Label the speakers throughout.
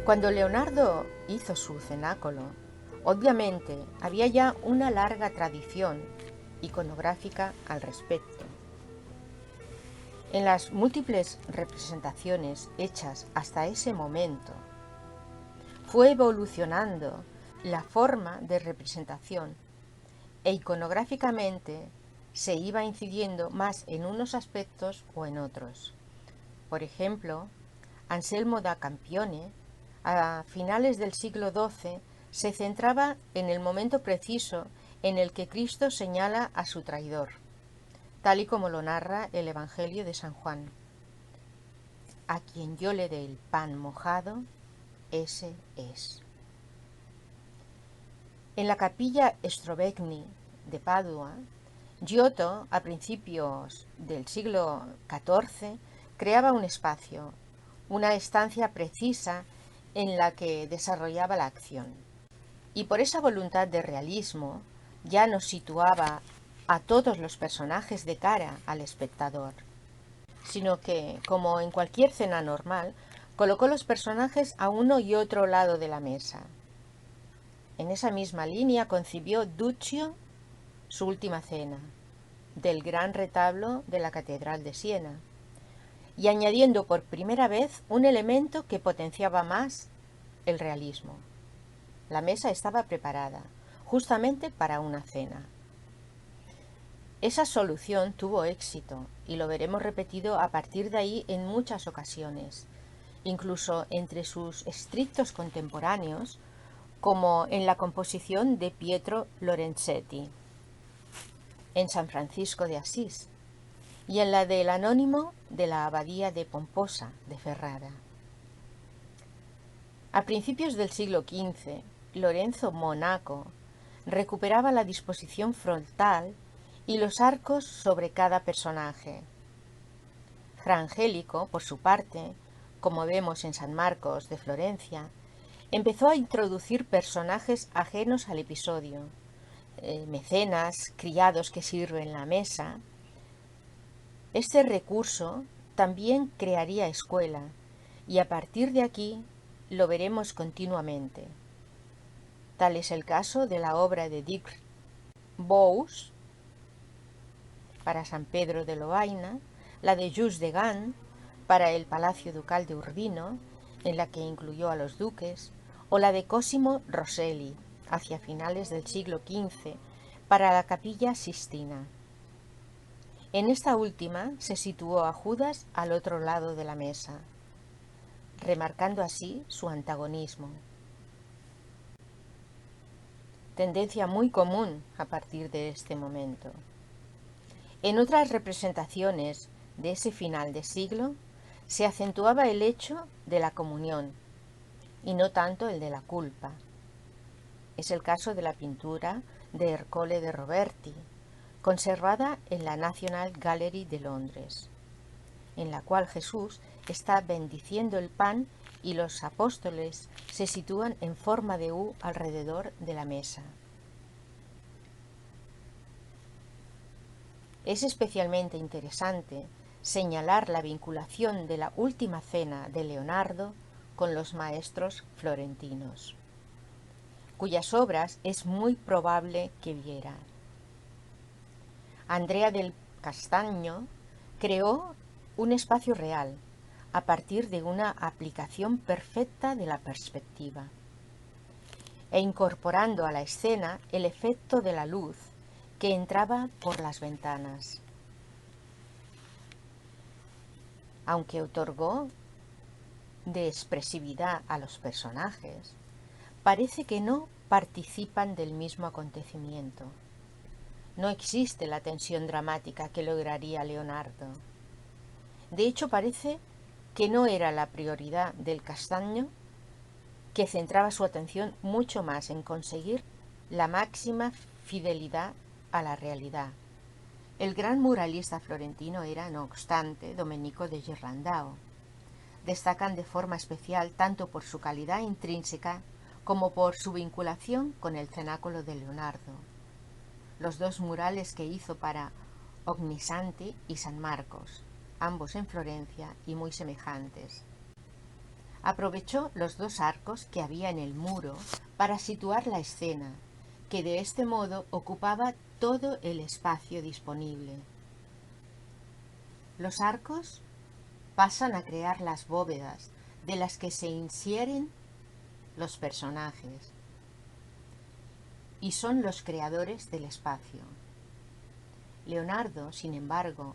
Speaker 1: Cuando Leonardo hizo su cenáculo, obviamente había ya una larga tradición iconográfica al respecto. En las múltiples representaciones hechas hasta ese momento, fue evolucionando la forma de representación e iconográficamente se iba incidiendo más en unos aspectos o en otros. Por ejemplo, Anselmo da Campione, a finales del siglo XII, se centraba en el momento preciso en el que Cristo señala a su traidor, tal y como lo narra el Evangelio de San Juan. A quien yo le dé el pan mojado, ese es. En la capilla Strovegni de Padua, Giotto, a principios del siglo XIV, creaba un espacio, una estancia precisa en la que desarrollaba la acción. Y por esa voluntad de realismo ya nos situaba a todos los personajes de cara al espectador, sino que, como en cualquier cena normal, colocó los personajes a uno y otro lado de la mesa. En esa misma línea concibió Duccio su última cena, del gran retablo de la Catedral de Siena, y añadiendo por primera vez un elemento que potenciaba más el realismo. La mesa estaba preparada, justamente para una cena. Esa solución tuvo éxito y lo veremos repetido a partir de ahí en muchas ocasiones, incluso entre sus estrictos contemporáneos, como en la composición de Pietro Lorenzetti, en San Francisco de Asís, y en la del anónimo de la abadía de Pomposa de Ferrara. A principios del siglo XV, Lorenzo Monaco recuperaba la disposición frontal y los arcos sobre cada personaje. Fra Angelico, por su parte, como vemos en San Marcos de Florencia, empezó a introducir personajes ajenos al episodio, mecenas, criados que sirven la mesa. Este recurso también crearía escuela, y a partir de aquí lo veremos continuamente. Tal es el caso de la obra de Dick Bowes para San Pedro de Lovaina, la de Just de Gant para el Palacio Ducal de Urbino, en la que incluyó a los duques, o la de Cosimo Rosselli, hacia finales del siglo XV, para la Capilla Sistina. En esta última se situó a Judas al otro lado de la mesa, remarcando así su antagonismo. Tendencia muy común a partir de este momento. En otras representaciones de ese final de siglo se acentuaba el hecho de la comunión y no tanto el de la culpa. Es el caso de la pintura de Ercole de Roberti, conservada en la National Gallery de Londres, en la cual Jesús está bendiciendo el pan y los apóstoles se sitúan en forma de U alrededor de la mesa. Es especialmente interesante señalar la vinculación de la última cena de Leonardo con los maestros florentinos, cuyas obras es muy probable que viera. Andrea del Castagno creó un espacio real a partir de una aplicación perfecta de la perspectiva e incorporando a la escena el efecto de la luz que entraba por las ventanas. Aunque otorgó de expresividad a los personajes, parece que no participan del mismo acontecimiento. No existe la tensión dramática que lograría Leonardo. De hecho, parece que no era la prioridad del Castagno, que centraba su atención mucho más en conseguir la máxima fidelidad a la realidad. El gran muralista florentino era, no obstante, Domenico de Ghirlandaio. Destacan de forma especial tanto por su calidad intrínseca como por su vinculación con el cenáculo de Leonardo. Los dos murales que hizo para Ognissanti y San Marcos, ambos en Florencia y muy semejantes. Aprovechó los 2 arcos que había en el muro para situar la escena, que de este modo ocupaba todo el espacio disponible. Los arcos pasan a crear las bóvedas de las que se insieren los personajes y son los creadores del espacio. Leonardo, sin embargo,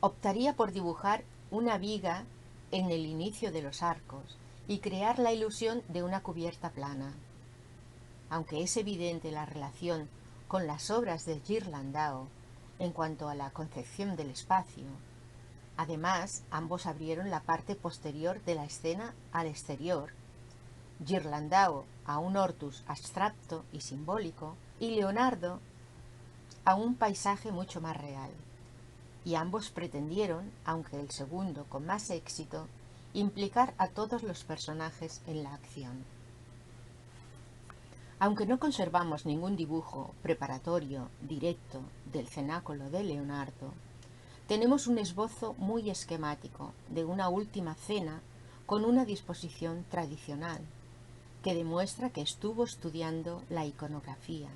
Speaker 1: optaría por dibujar una viga en el inicio de los arcos y crear la ilusión de una cubierta plana. Aunque es evidente la relación con las obras de Ghirlandaio en cuanto a la concepción del espacio, además ambos abrieron la parte posterior de la escena al exterior, Ghirlandaio a un hortus abstracto y simbólico y Leonardo a un paisaje mucho más real. Y ambos pretendieron, aunque el segundo con más éxito, implicar a todos los personajes en la acción. Aunque no conservamos ningún dibujo preparatorio directo del cenáculo de Leonardo, tenemos un esbozo muy esquemático de una última cena con una disposición tradicional, que demuestra que estuvo estudiando la iconografía.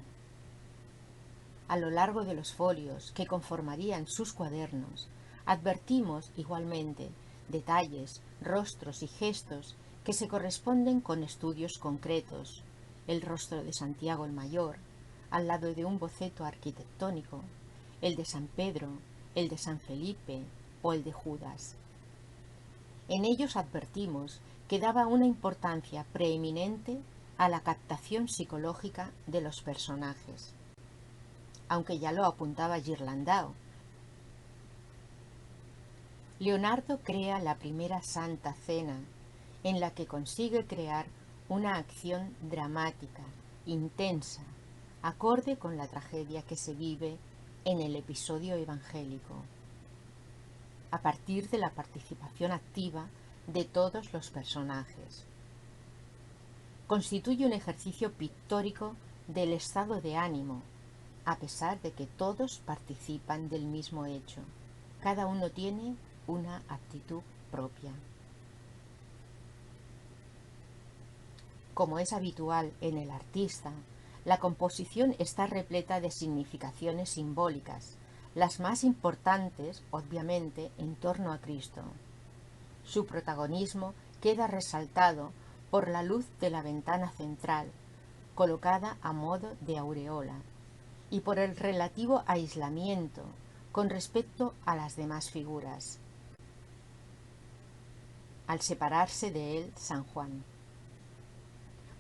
Speaker 1: A lo largo de los folios que conformarían sus cuadernos, advertimos igualmente detalles, rostros y gestos que se corresponden con estudios concretos. El rostro de Santiago el Mayor, al lado de un boceto arquitectónico, el de San Pedro, el de San Felipe o el de Judas. En ellos advertimos que daba una importancia preeminente a la captación psicológica de los personajes, aunque ya lo apuntaba Ghirlandaio. Leonardo crea la primera Santa Cena, en la que consigue crear una acción dramática, intensa, acorde con la tragedia que se vive en el episodio evangélico, a partir de la participación activa de todos los personajes. Constituye un ejercicio pictórico del estado de ánimo, a pesar de que todos participan del mismo hecho. Cada uno tiene una actitud propia. Como es habitual en el artista, la composición está repleta de significaciones simbólicas, las más importantes, obviamente, en torno a Cristo. Su protagonismo queda resaltado por la luz de la ventana central, colocada a modo de aureola, y por el relativo aislamiento con respecto a las demás figuras, al separarse de él San Juan.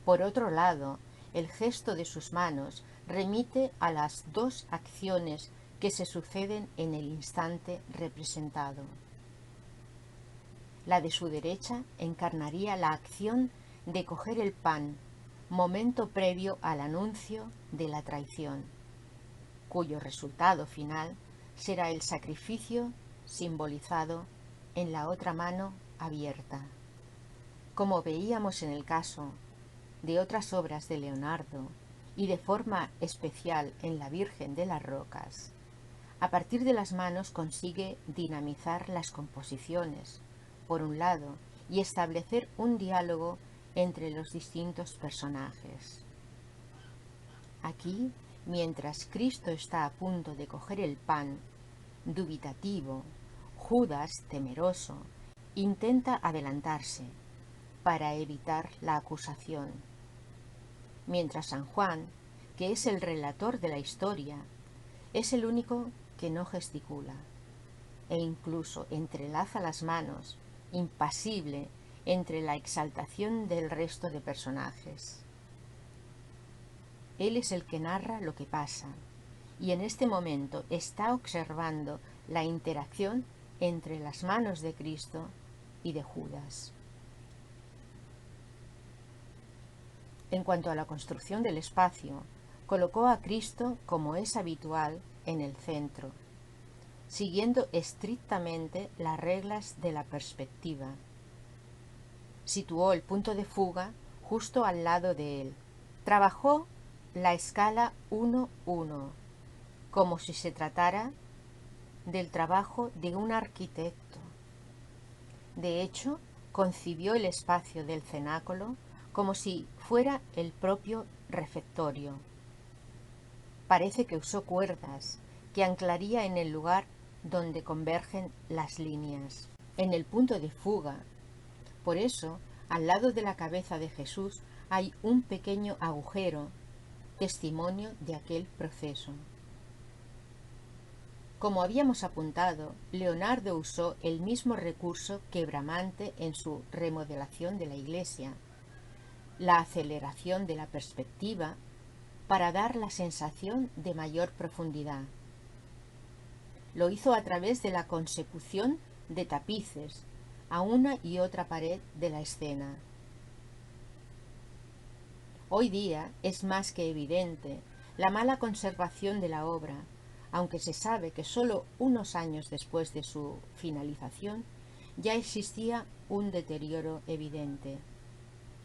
Speaker 1: Por otro lado, el gesto de sus manos remite a las 2 acciones que se suceden en el instante representado. La de su derecha encarnaría la acción de coger el pan, momento previo al anuncio de la traición, cuyo resultado final será el sacrificio simbolizado en la otra mano abierta. Como veíamos en el caso de otras obras de Leonardo y de forma especial en la Virgen de las Rocas, a partir de las manos consigue dinamizar las composiciones, por un lado, y establecer un diálogo entre los distintos personajes. Aquí, mientras Cristo está a punto de coger el pan, dubitativo, Judas, temeroso, intenta adelantarse para evitar la acusación, mientras San Juan, que es el relator de la historia, es el único que no gesticula e incluso entrelaza las manos, impasible entre la exaltación del resto de personajes. Él es el que narra lo que pasa, y en este momento está observando la interacción entre las manos de Cristo y de Judas. En cuanto a la construcción del espacio, colocó a Cristo, como es habitual, en el centro, siguiendo estrictamente las reglas de la perspectiva. Situó el punto de fuga justo al lado de él. Trabajó la escala 1:1, como si se tratara del trabajo de un arquitecto. De hecho, concibió el espacio del cenáculo como si fuera el propio refectorio. Parece que usó cuerdas que anclaría en el lugar donde convergen las líneas, en el punto de fuga. Por eso, al lado de la cabeza de Jesús hay un pequeño agujero, testimonio de aquel proceso. Como habíamos apuntado, Leonardo usó el mismo recurso que Bramante en su remodelación de la iglesia, la aceleración de la perspectiva, para dar la sensación de mayor profundidad. Lo hizo a través de la consecución de tapices a una y otra pared de la escena. Hoy día es más que evidente la mala conservación de la obra, aunque se sabe que solo unos años después de su finalización ya existía un deterioro evidente.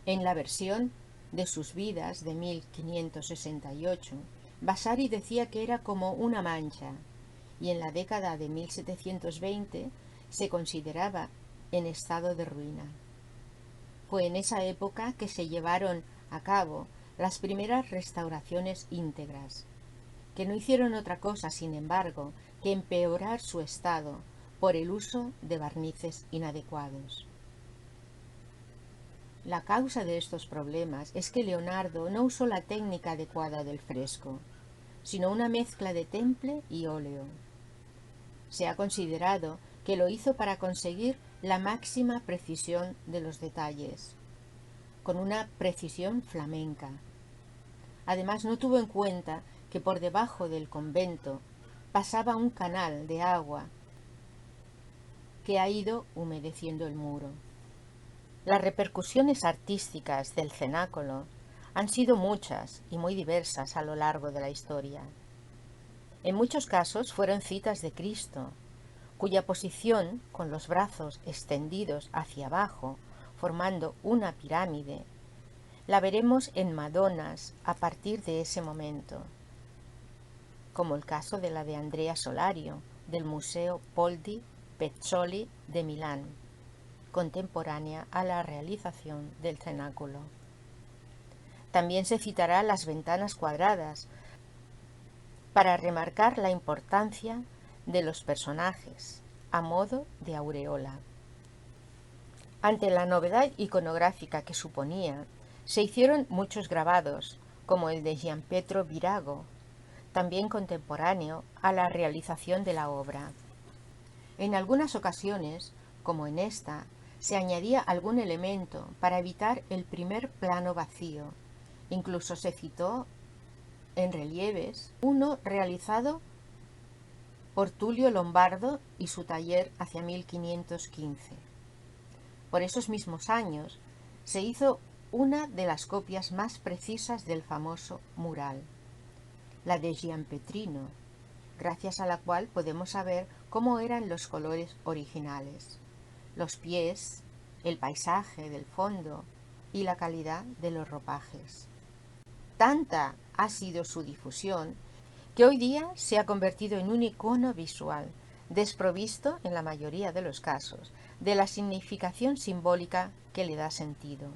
Speaker 1: En la versión de sus vidas de 1568, Vasari decía que era como una mancha, y en la década de 1720 se consideraba en estado de ruina. Fue en esa época que se llevaron a cabo las primeras restauraciones íntegras, que no hicieron otra cosa, sin embargo, que empeorar su estado por el uso de barnices inadecuados. La causa de estos problemas es que Leonardo no usó la técnica adecuada del fresco, sino una mezcla de temple y óleo. Se ha considerado que lo hizo para conseguir la máxima precisión de los detalles, con una precisión flamenca. Además, no tuvo en cuenta que por debajo del convento pasaba un canal de agua que ha ido humedeciendo el muro. Las repercusiones artísticas del cenáculo han sido muchas y muy diversas a lo largo de la historia. En muchos casos fueron citas de Cristo, cuya posición, con los brazos extendidos hacia abajo, formando una pirámide, la veremos en Madonas a partir de ese momento, como el caso de la de Andrea Solario, del Museo Poldi Pezzoli de Milán, contemporánea a la realización del cenáculo. También se citará las ventanas cuadradas, para remarcar la importancia de los personajes, a modo de aureola. Ante la novedad iconográfica que suponía, se hicieron muchos grabados, como el de Gianpietro Virago, también contemporáneo a la realización de la obra. En algunas ocasiones, como en esta, se añadía algún elemento para evitar el primer plano vacío. Incluso se citó en relieves uno realizado por Tulio Lombardo y su taller hacia 1515. Por esos mismos años se hizo una de las copias más precisas del famoso mural, la de Gianpetrino, gracias a la cual podemos saber cómo eran los colores originales, los pies, el paisaje del fondo y la calidad de los ropajes. Tanta ha sido su difusión que hoy día se ha convertido en un icono visual, desprovisto, en la mayoría de los casos, de la significación simbólica que le da sentido.